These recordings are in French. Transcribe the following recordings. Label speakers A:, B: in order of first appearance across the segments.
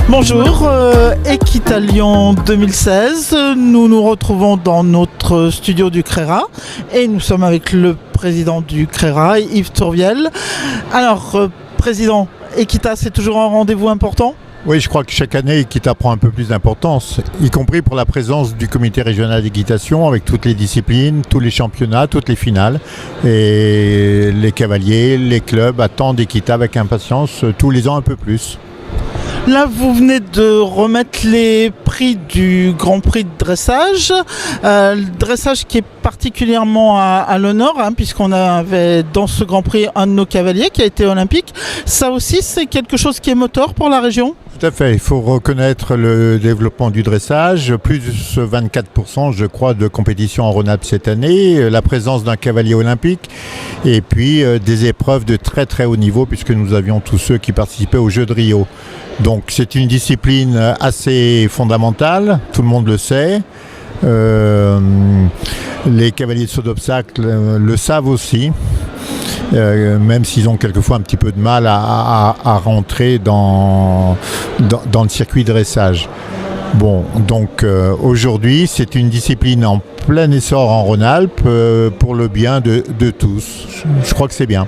A: Bonjour, Equita Lyon 2016, nous nous retrouvons dans notre studio du CRERA et nous sommes avec le président du CRERA, Yves Tourviel. Alors, président, Equita, c'est toujours un rendez-vous important ?
B: Oui, je crois que chaque année, Equita prend un peu plus d'importance, y compris pour la présence du comité régional d'équitation avec toutes les disciplines, tous les championnats, toutes les finales. Et les cavaliers, les clubs attendent Equita avec impatience tous les ans un peu plus.
A: Là, vous venez de remettre les prix du Grand Prix de dressage. Le dressage qui est particulièrement à l'honneur, puisqu'on avait dans ce Grand Prix un de nos cavaliers qui a été olympique. Ça aussi, c'est quelque chose qui est moteur pour la région ?
B: Tout à fait, il faut reconnaître le développement du dressage, plus de 24% je crois de compétition en Rhône-Alpes cette année, la présence d'un cavalier olympique et puis des épreuves de très très haut niveau puisque nous avions tous ceux qui participaient aux Jeux de Rio. Donc c'est une discipline assez fondamentale, tout le monde le sait. Les cavaliers de saut d'obstacle le savent aussi. Même s'ils ont quelquefois un petit peu de mal à rentrer dans le circuit de dressage. Bon, donc aujourd'hui, c'est une discipline en plein essor en Rhône-Alpes pour le bien de tous. Je crois que c'est bien.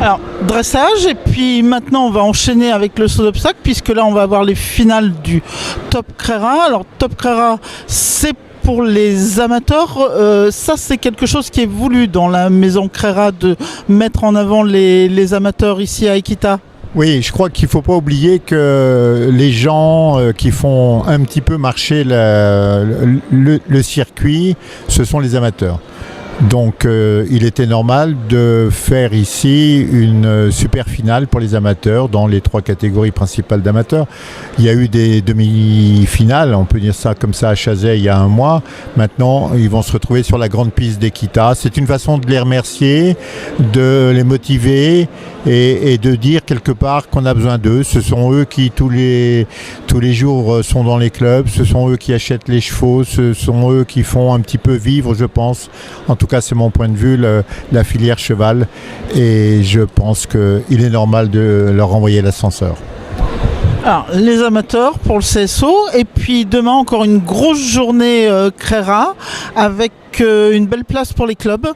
A: Alors, dressage, et puis maintenant on va enchaîner avec le saut d'obstacle, puisque là on va avoir les finales du Top CRERA. Alors, Top CRERA, c'est pour les amateurs, ça c'est quelque chose qui est voulu dans la maison CRERA de mettre en avant les amateurs ici à Equita.
B: Oui, je crois qu'il ne faut pas oublier que les gens qui font un petit peu marcher le circuit, ce sont les amateurs. Donc il était normal de faire ici une super finale pour les amateurs dans les 3 catégories principales d'amateurs. Il y a eu des demi-finales, on peut dire ça comme ça à Chazay il y a un mois. Maintenant, ils vont se retrouver sur la grande piste d'Equita. C'est une façon de les remercier, de les motiver et de dire quelque part qu'on a besoin d'eux. Ce sont eux qui tous les jours sont dans les clubs, ce sont eux qui achètent les chevaux, ce sont eux qui font un petit peu vivre, je pense. En tout cas, c'est mon point de vue, la filière cheval. Et je pense qu'il est normal de leur envoyer l'ascenseur.
A: Alors, les amateurs pour le CSO. Et puis demain, encore une grosse journée CRERA avec une belle place pour les clubs.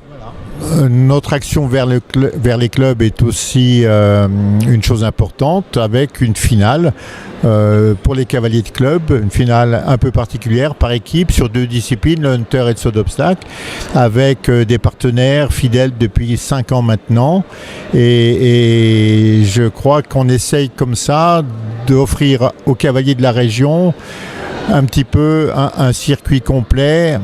B: Notre action vers les clubs est aussi une chose importante avec une finale pour les cavaliers de club, une finale un peu particulière par équipe sur 2 disciplines, le hunter et le saut d'obstacle, avec des partenaires fidèles depuis 5 ans maintenant. Et je crois qu'on essaye comme ça d'offrir aux cavaliers de la région un petit peu un circuit complet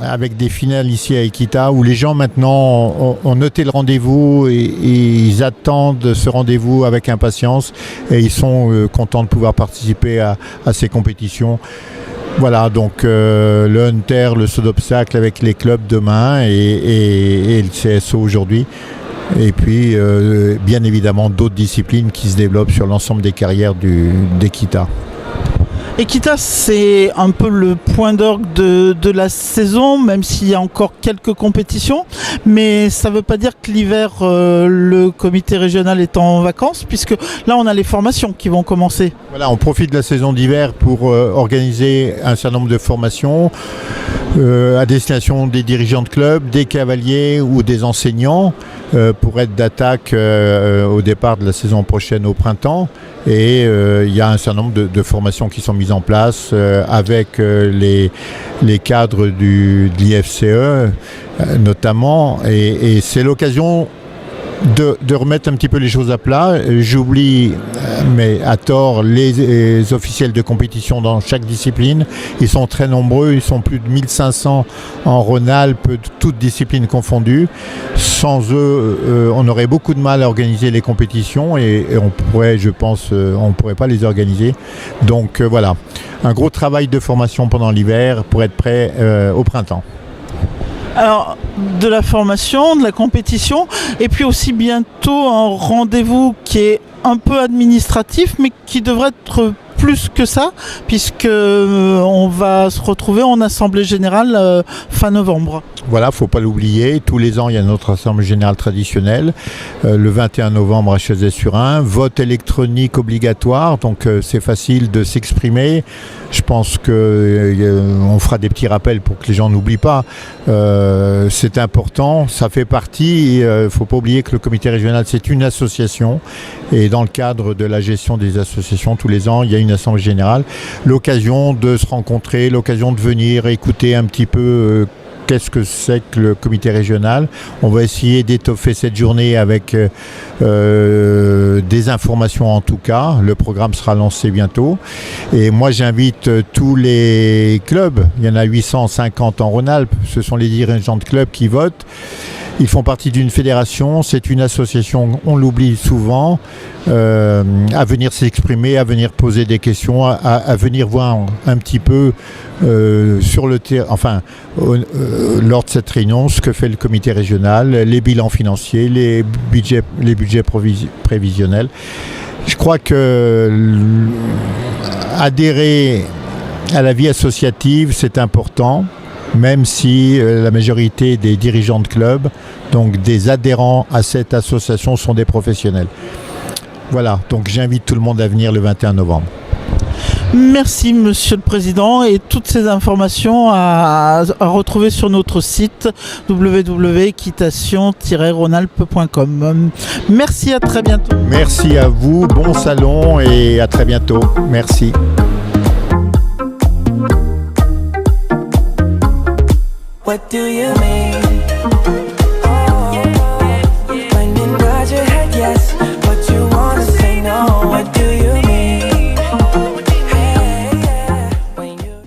B: avec des finales ici à Equita où les gens maintenant ont noté le rendez-vous et ils attendent ce rendez-vous avec impatience et ils sont contents de pouvoir participer à ces compétitions. Voilà, donc le hunter, le saut d'obstacle avec les clubs demain et le CSO aujourd'hui. Et puis, bien évidemment, d'autres disciplines qui se développent sur l'ensemble des carrières d'Equita.
A: Equita, c'est un peu le point d'orgue de la saison, même s'il y a encore quelques compétitions. Mais ça ne veut pas dire que l'hiver, le comité régional est en vacances, puisque là, on a les formations qui vont commencer.
B: Voilà, on profite de la saison d'hiver pour organiser un certain nombre de formations à destination des dirigeants de clubs, des cavaliers ou des enseignants pour être d'attaque au départ de la saison prochaine au printemps. Et il y a un certain nombre de formations qui sont mises en place avec les cadres de l'IFCE notamment. Et c'est l'occasion de remettre un petit peu les choses à plat. J'oublie, mais à tort, les officiels de compétition dans chaque discipline. Ils sont très nombreux, ils sont plus de 1500 en Rhône-Alpes, toutes disciplines confondues. Sans eux, on aurait beaucoup de mal à organiser les compétitions et on pourrait, je pense, on ne pourrait pas les organiser. Donc voilà, un gros travail de formation pendant l'hiver pour être prêt au printemps.
A: Alors, de la formation, de la compétition, et puis aussi bientôt un rendez-vous qui est un peu administratif, mais qui devrait être plus que ça, puisque on va se retrouver en assemblée générale fin novembre.
B: voilà, faut pas l'oublier. Tous les ans, il y a notre assemblée générale traditionnelle. Le 21 novembre à Chazay-sur-Ain. Vote électronique obligatoire, donc c'est facile de s'exprimer. Je pense qu'on fera des petits rappels pour que les gens n'oublient pas. C'est important, ça fait partie. Il ne faut pas oublier que le comité régional, c'est une association. Et dans le cadre de la gestion des associations, tous les ans, il y a une assemblée générale. L'occasion de se rencontrer, l'occasion de venir écouter un petit peu qu'est-ce que c'est que le comité régional. On va essayer d'étoffer cette journée avec des informations en tout cas. Le programme sera lancé bientôt. Et moi, j'invite tous les clubs. Il y en a 850 en Rhône-Alpes. Ce sont les dirigeants de clubs qui votent. Ils font partie d'une fédération, c'est une association, on l'oublie souvent, à venir s'exprimer, à venir poser des questions, à venir voir un petit peu sur le terrain, enfin, lors de cette réunion, ce que fait le comité régional, les bilans financiers, les budgets prévisionnels. Je crois que adhérer à la vie associative, c'est important. Même si la majorité des dirigeants de clubs, donc des adhérents à cette association, sont des professionnels. Voilà, donc j'invite tout le monde à venir le 21 novembre.
A: Merci Monsieur le Président, et toutes ces informations à retrouver sur notre site www.equitation-rhônealpes.com. Merci, à très bientôt.
B: Merci à vous, bon salon et à très bientôt. Merci.
C: What do you mean?